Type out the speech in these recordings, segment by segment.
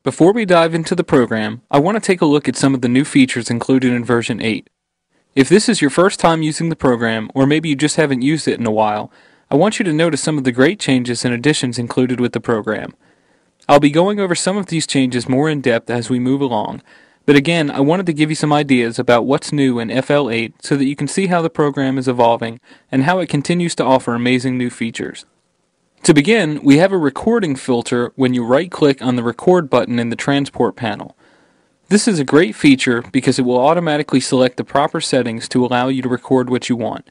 Before we dive into the program, I want to take a look at some of the new features included in version 8. If this is your first time using the program, or maybe you just haven't used it in a while, I want you to notice some of the great changes and additions included with the program. I'll be going over some of these changes more in depth as we move along, but again, I wanted to give you some ideas about what's new in FL8 so that you can see how the program is evolving and how it continues to offer amazing new features. To begin, we have a recording filter when you right-click on the record button in the transport panel. This is a great feature because it will automatically select the proper settings to allow you to record what you want.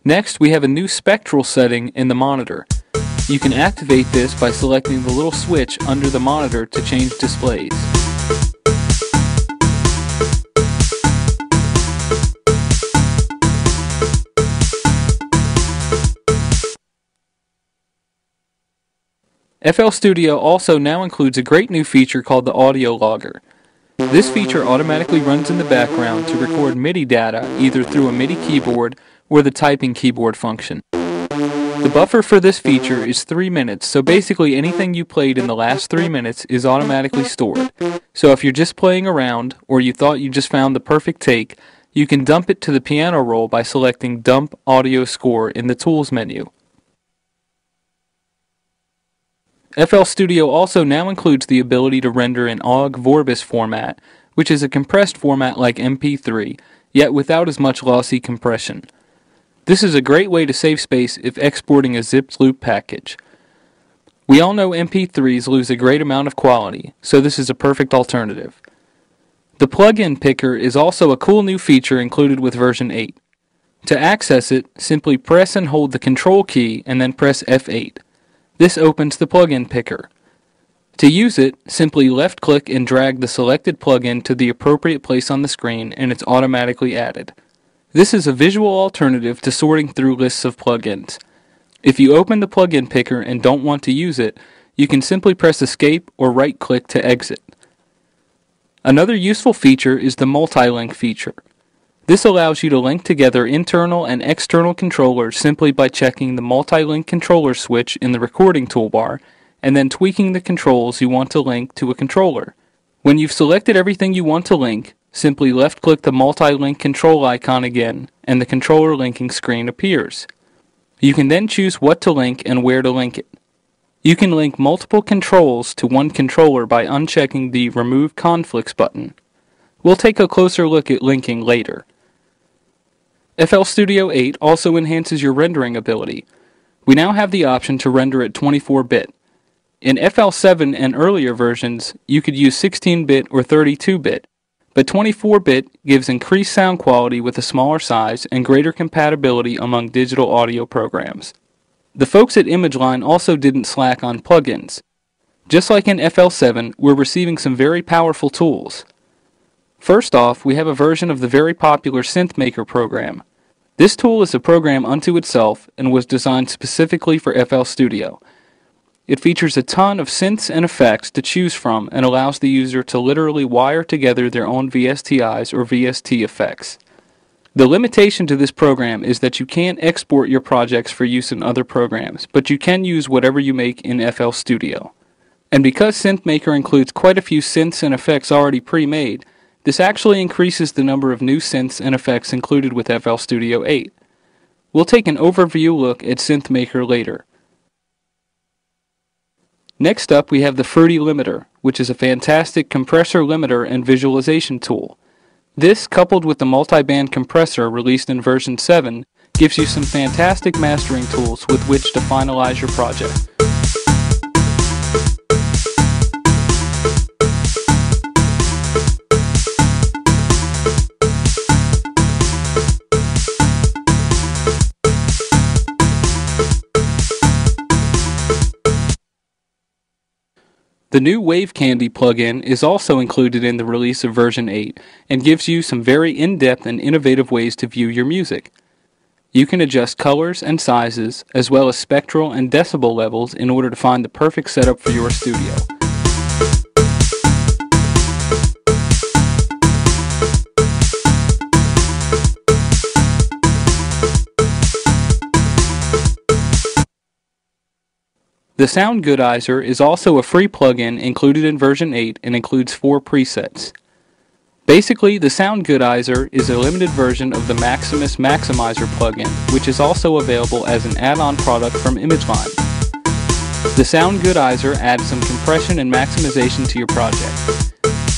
Next, we have a new spectral setting in the monitor. You can activate this by selecting the little switch under the monitor to change displays. FL Studio also now includes a great new feature called the Audio Logger. This feature automatically runs in the background to record MIDI data either through a MIDI keyboard or the typing keyboard function. The buffer for this feature is 3 minutes, so basically anything you played in the last 3 minutes is automatically stored. So if you're just playing around, or you thought you just found the perfect take, you can dump it to the piano roll by selecting Dump Audio Score in the Tools menu. FL Studio also now includes the ability to render in OGG Vorbis format, which is a compressed format like MP3, yet without as much lossy compression. This is a great way to save space if exporting a zipped loop package. We all know MP3s lose a great amount of quality, so this is a perfect alternative. The plugin picker is also a cool new feature included with version 8. To access it, simply press and hold the Control key and then press F8. This opens the plugin picker. To use it, simply left-click and drag the selected plugin to the appropriate place on the screen and it's automatically added. This is a visual alternative to sorting through lists of plugins. If you open the plugin picker and don't want to use it, you can simply press Escape or right-click to exit. Another useful feature is the multi-link feature. This allows you to link together internal and external controllers simply by checking the multi-link controller switch in the recording toolbar and then tweaking the controls you want to link to a controller. When you've selected everything you want to link, simply left-click the multi-link control icon again and the controller linking screen appears. You can then choose what to link and where to link it. You can link multiple controls to one controller by unchecking the Remove Conflicts button. We'll take a closer look at linking later. FL Studio 8 also enhances your rendering ability. We now have the option to render at 24-bit. In FL7 and earlier versions, you could use 16-bit or 32-bit, but 24-bit gives increased sound quality with a smaller size and greater compatibility among digital audio programs. The folks at ImageLine also didn't slack on plugins. Just like in FL7, we're receiving some very powerful tools. First off, we have a version of the very popular SynthMaker program. This tool is a program unto itself and was designed specifically for FL Studio. It features a ton of synths and effects to choose from and allows the user to literally wire together their own VSTIs or VST effects. The limitation to this program is that you can't export your projects for use in other programs, but you can use whatever you make in FL Studio. And because SynthMaker includes quite a few synths and effects already pre-made, this actually increases the number of new synths and effects included with FL Studio 8. We'll take an overview look at SynthMaker later. Next up, we have the Fruity Limiter, which is a fantastic compressor limiter and visualization tool. This, coupled with the multi-band compressor released in version 7, gives you some fantastic mastering tools with which to finalize your project. The new Wave Candy plugin is also included in the release of version 8 and gives you some very in-depth and innovative ways to view your music. You can adjust colors and sizes as well as spectral and decibel levels in order to find the perfect setup for your studio. The Sound Goodizer is also a free plugin included in version 8 and includes 4 presets. Basically, the Sound Goodizer is a limited version of the Maximus Maximizer plugin, which is also available as an add-on product from ImageLine. The Sound Goodizer adds some compression and maximization to your project.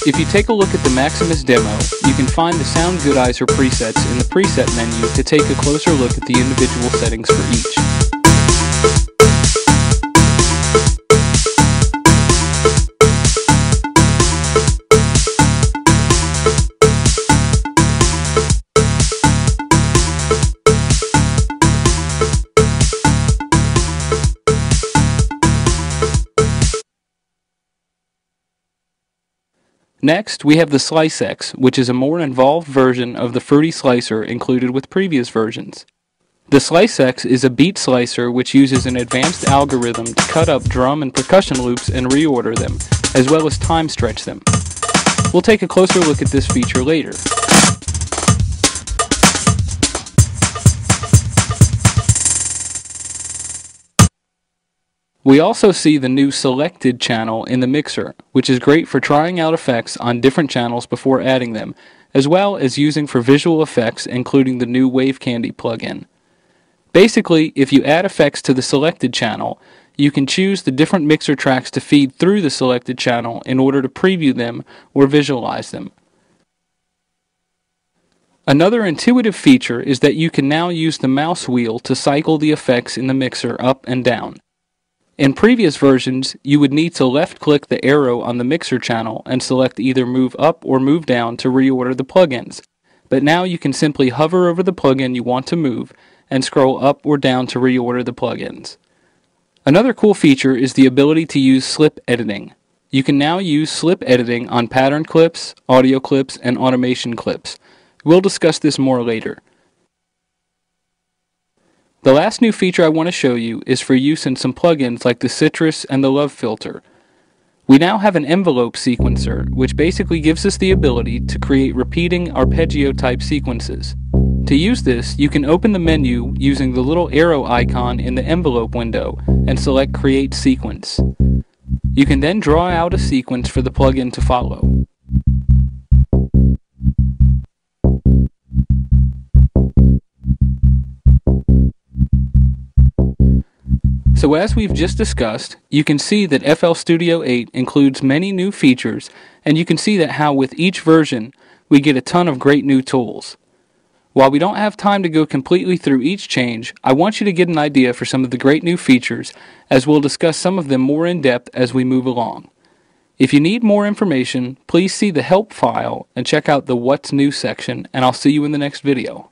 If you take a look at the Maximus demo, you can find the Sound Goodizer presets in the preset menu to take a closer look at the individual settings for each. Next, we have the SliceX, which is a more involved version of the Fruity Slicer included with previous versions. The SliceX is a beat slicer which uses an advanced algorithm to cut up drum and percussion loops and reorder them, as well as time stretch them. We'll take a closer look at this feature later. We also see the new Selected channel in the mixer, which is great for trying out effects on different channels before adding them, as well as using for visual effects, including the new Wave Candy plugin. Basically, if you add effects to the Selected channel, you can choose the different mixer tracks to feed through the Selected channel in order to preview them or visualize them. Another intuitive feature is that you can now use the mouse wheel to cycle the effects in the mixer up and down. In previous versions, you would need to left-click the arrow on the mixer channel and select either move up or move down to reorder the plugins, but now you can simply hover over the plugin you want to move and scroll up or down to reorder the plugins. Another cool feature is the ability to use slip editing. You can now use slip editing on pattern clips, audio clips, and automation clips. We'll discuss this more later. The last new feature I want to show you is for use in some plugins like the Citrus and the Love Filter. We now have an envelope sequencer, which basically gives us the ability to create repeating arpeggio type sequences. To use this, you can open the menu using the little arrow icon in the envelope window and select Create Sequence. You can then draw out a sequence for the plugin to follow. So as we've just discussed, you can see that FL Studio 8 includes many new features, and you can see that how with each version we get a ton of great new tools. While we don't have time to go completely through each change, I want you to get an idea for some of the great new features, as we'll discuss some of them more in depth as we move along. If you need more information, please see the help file and check out the What's New section, and I'll see you in the next video.